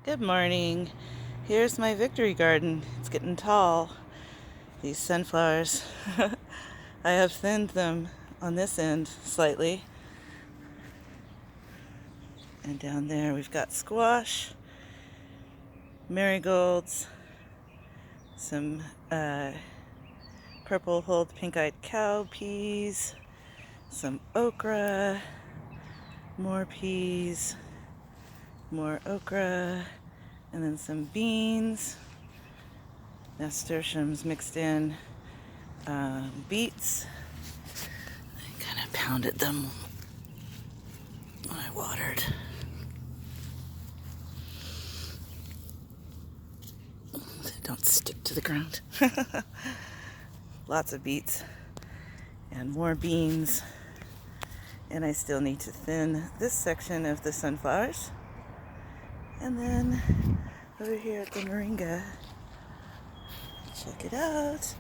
Good morning. Here's my victory garden. It's getting tall. These sunflowers. I have thinned them on this end slightly. And down there we've got squash, marigolds, some purple-hulled pink-eyed cow peas, some okra, more peas, more okra, and then some beans, nasturtiums mixed in, beets. I kind of pounded them when I watered. They don't stick to the ground. Lots of beets and more beans. And I still need to thin this section of the sunflowers. And then over here at the moringa, check it out.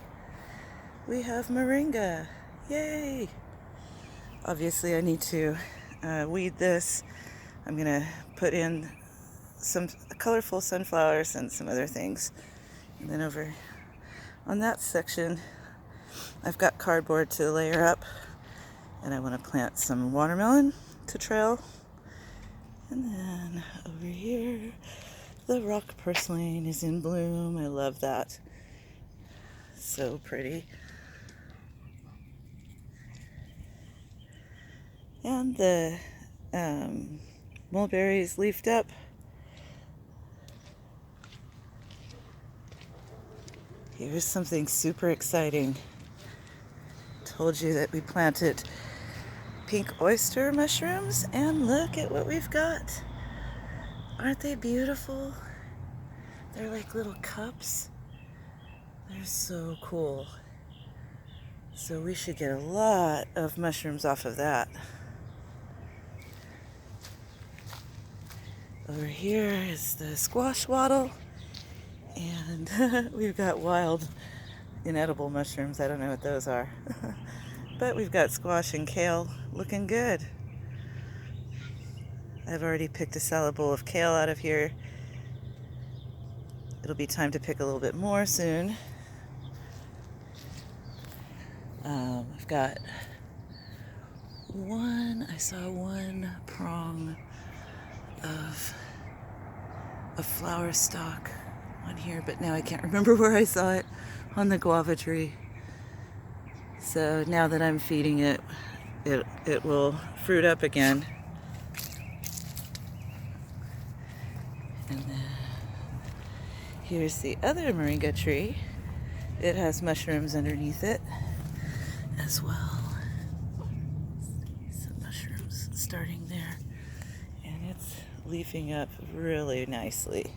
We have moringa. Yay! Obviously I need to weed this. I'm gonna put in some colorful sunflowers and some other things. And then over on that section, I've got cardboard to layer up. And I want to plant some watermelon to trail. And then over here, the rock purslane is in bloom. I love that. So pretty. And the mulberries leafed up. Here's something super exciting. Told you that we planted pink oyster mushrooms, and look at what we've got. Aren't they beautiful? They're like little cups. They're so cool. So we should get a lot of mushrooms off of that. Over here is the squash wattle, and we've got wild inedible mushrooms. I don't know what those are. But we've got squash and kale looking good. I've already picked a salad bowl of kale out of here. It'll be time to pick a little bit more soon. I've got I saw one prong of a flower stalk on here, but now I can't remember where I saw it on the guava tree. So now that I'm feeding it, it will fruit up again. And then here's the other moringa tree. It has mushrooms underneath it as well. Some mushrooms starting there. And it's leafing up really nicely.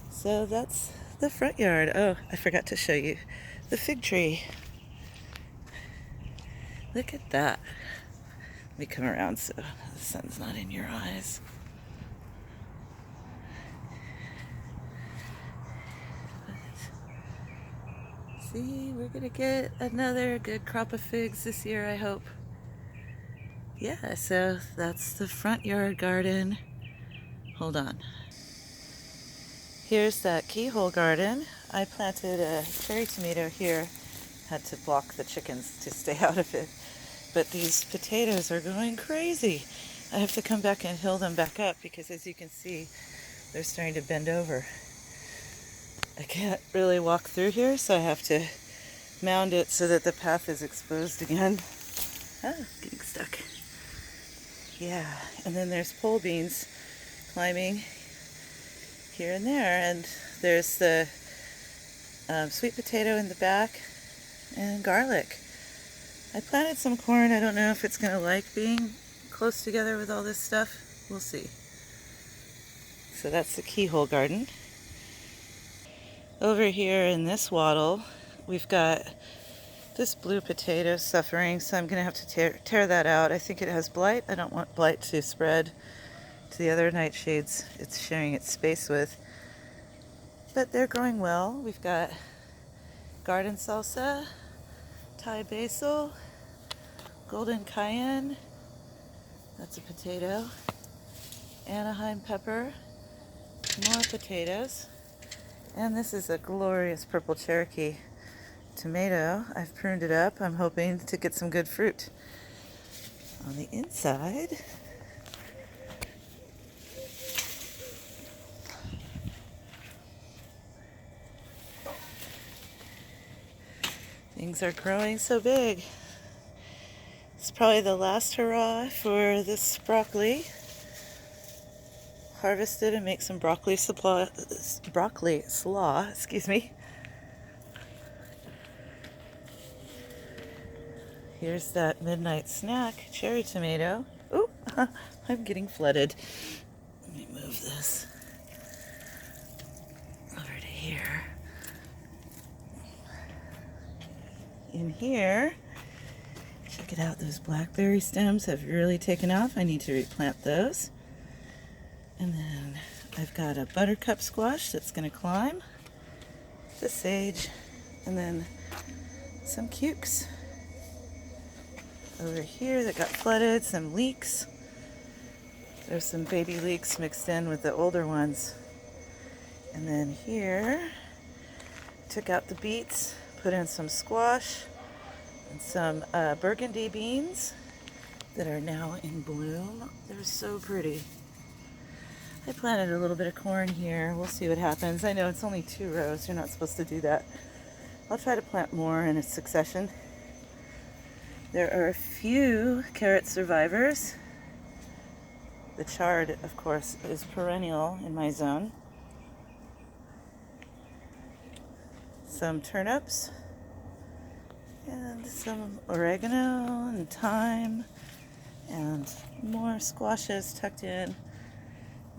So that's the front yard. Oh, I forgot to show you the fig tree. Look at that. Let me come around so the sun's not in your eyes. See, we're gonna get another good crop of figs this year, I hope. Yeah, so that's the front yard garden. Hold on. Here's that keyhole garden. I planted a cherry tomato here. Had to block the chickens to stay out of it. But these potatoes are going crazy. I have to come back and hill them back up because, as you can see, they're starting to bend over. I can't really walk through here, so I have to mound it so that the path is exposed again. Ah, getting stuck. Yeah, and then there's pole beans climbing here and there, and there's the sweet potato in the back and garlic. I planted some corn. I don't know if it's going to like being close together with all this stuff. We'll see. So that's the keyhole garden. Over here in this wattle, we've got this blue potato suffering, so I'm going to have to tear that out. I think it has blight. I don't want blight to spread to the other nightshades it's sharing its space with. But they're growing well. We've got garden salsa, Thai basil, golden cayenne, that's a potato, Anaheim pepper, potatoes. And this is a glorious purple Cherokee tomato. I've pruned it up. I'm hoping to get some good fruit. On the inside, things are growing so big. It's probably the last hurrah for this broccoli. Harvest it and make some broccoli slaw, excuse me. Here's that midnight snack, cherry tomato. Ooh, I'm getting flooded. Let me move this over to here. In here, check it out, those blackberry stems have really taken off. I need to replant those. And then I've got a buttercup squash that's going to climb, the sage, and then some cukes over here that got flooded, some leeks. There's some baby leeks mixed in with the older ones. And then here, took out the beets, put in some squash and some burgundy beans that are now in bloom. They're so pretty. I planted a little bit of corn here. We'll see what happens. I know it's only 2 rows. You're not supposed to do that. I'll try to plant more in a succession. There are a few carrot survivors. The chard, of course, is perennial in my zone. Some turnips and some oregano and thyme and more squashes tucked in.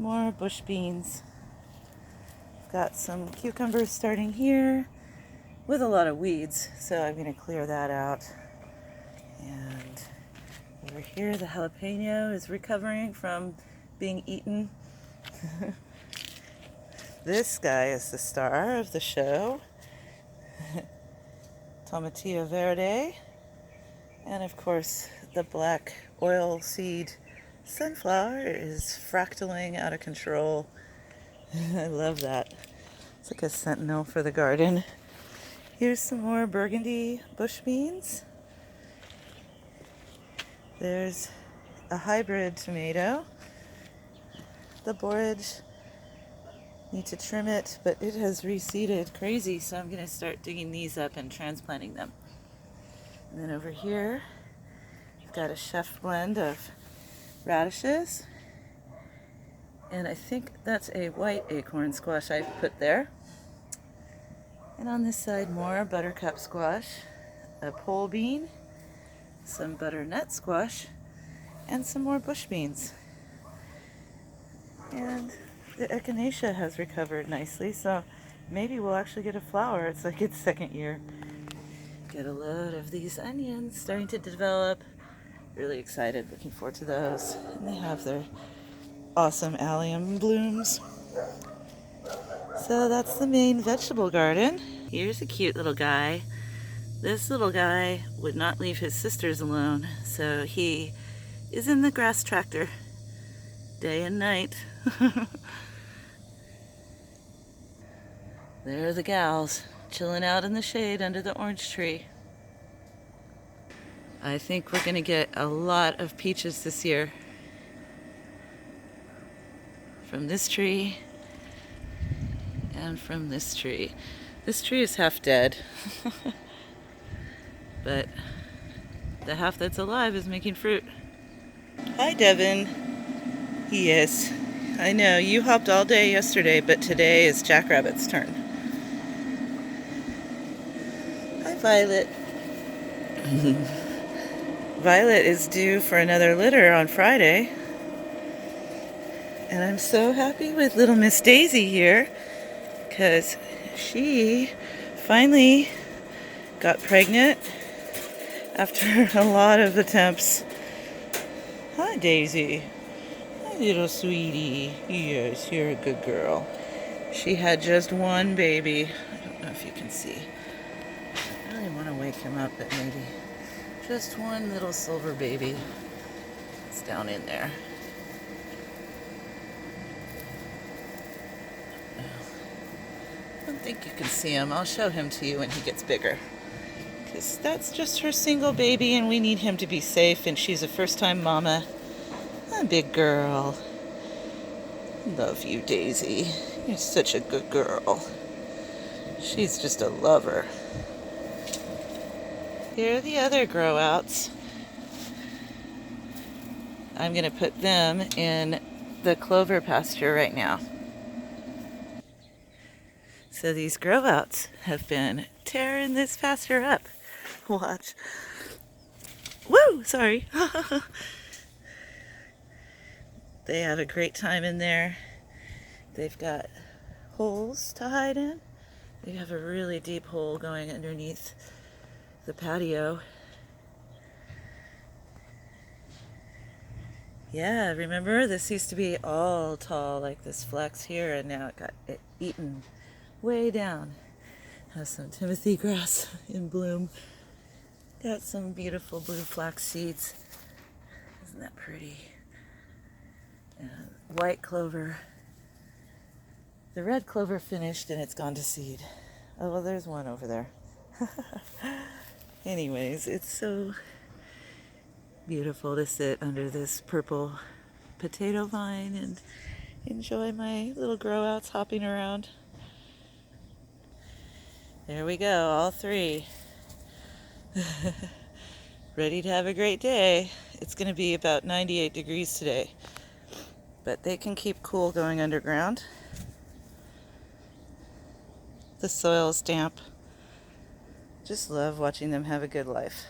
More bush beans. Got some cucumbers starting here with a lot of weeds, so I'm going to clear that out. And over here, the jalapeno is recovering from being eaten. This guy is the star of the show. Tomatillo verde. And of course, the black oil seed sunflower is fractaling out of control. I love that. It's like a sentinel for the garden. Here's some more burgundy bush beans. There's a hybrid tomato. The borage, need to trim it, but it has reseeded crazy, so I'm going to start digging these up and transplanting them. And then over here, I've got a chef blend of radishes, and I think that's a white acorn squash I put there. And on this side, more buttercup squash, a pole bean, some butternut squash, and some more bush beans. And the echinacea has recovered nicely, so maybe we'll actually get a flower. It's like its second year. Get a load of these onions starting to develop. Really excited, looking forward to those. And they have their awesome allium blooms. So that's the main vegetable garden. Here's a cute little guy. This little guy would not leave his sisters alone, so he is in the grass tractor day and night. There are the gals chilling out in the shade under the orange tree. I think we're going to get a lot of peaches this year. From this tree and from this tree. This tree is half dead. But the half that's alive is making fruit. Hi, Devin. Yes, I know you hopped all day yesterday, but today is Jackrabbit's turn. Hi, Violet. Violet is due for another litter on Friday. And I'm so happy with little Miss Daisy here, because she finally got pregnant after a lot of attempts. Hi, Daisy. Hi, little sweetie. Yes, you're a good girl. She had just one baby. I don't know if you can see. I really want to wake him up, but maybe just one little silver baby. It's down in there. don't think you can see him. I'll show him to you when he gets bigger. Because that's just her single baby, and we need him to be safe, and she's a first-time mama. A big girl. Love you, Daisy. You're such a good girl. She's just a lover. Here are the other grow-outs. I'm going to put them in the clover pasture right now. So these grow-outs have been tearing this pasture up. Watch. Woo! Sorry. They have a great time in there. They've got holes to hide in. They have a really deep hole going underneath the patio. Yeah, remember? This used to be all tall like this flax here, and now it got eaten way down. Has some Timothy grass in bloom. Got some beautiful blue flax seeds. Isn't that pretty? And white clover. The red clover finished and it's gone to seed. Oh, well, there's one over there. Anyways, it's so beautiful to sit under this purple potato vine and enjoy my little grow-outs hopping around. There we go, all three. Ready to have a great day. It's going to be about 98 degrees today, but they can keep cool going underground. The soil's damp. Just love watching them have a good life.